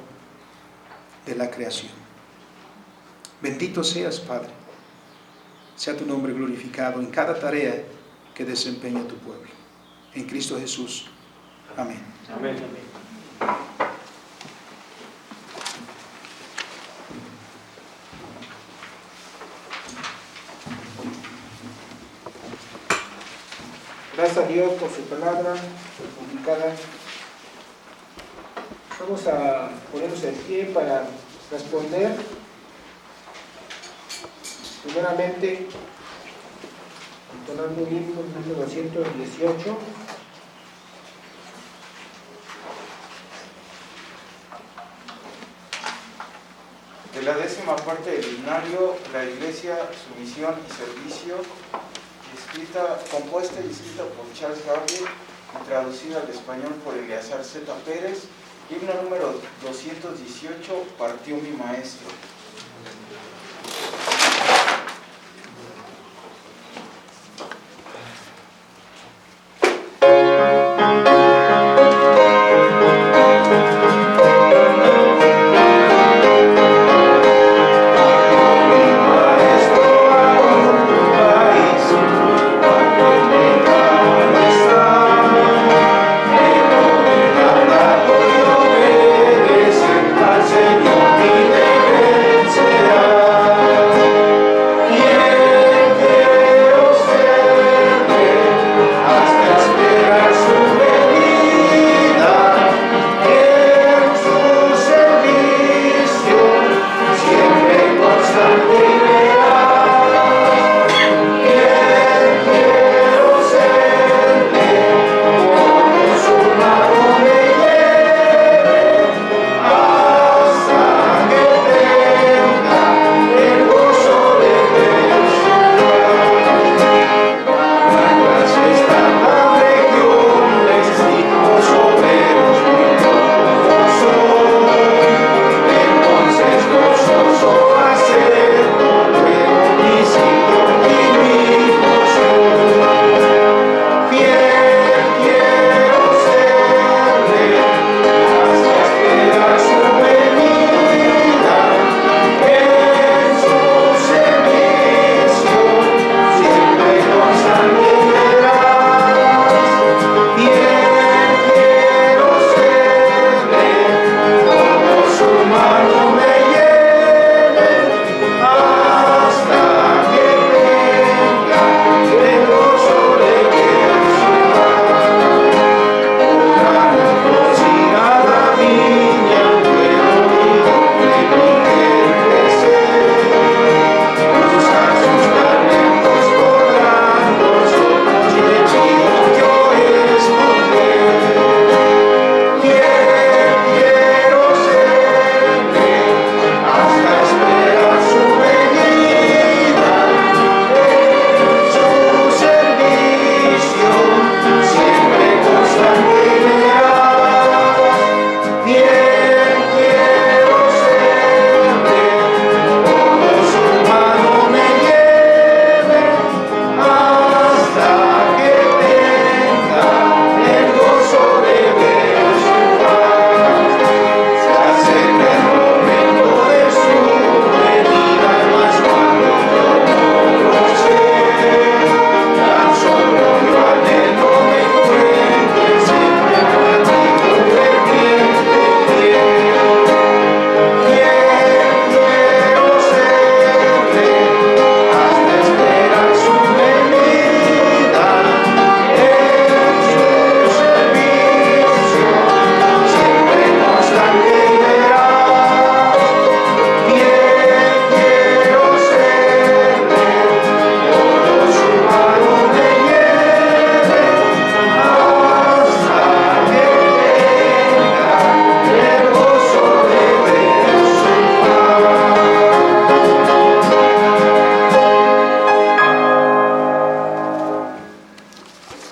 de la creación. Bendito seas, Padre. Sea tu nombre glorificado en cada tarea que desempeña tu pueblo. En Cristo Jesús. Amén. Amén. Gracias a Dios por su palabra publicada. Vamos a ponernos en pie para responder. Primeramente, entonando un himno número 218. De la 10ª parte del himnario, la Iglesia, su misión y servicio, compuesta y escrita por Charles Gabriel y traducida al español por Eleazar Z. Pérez. Himno número 218, partió mi maestro.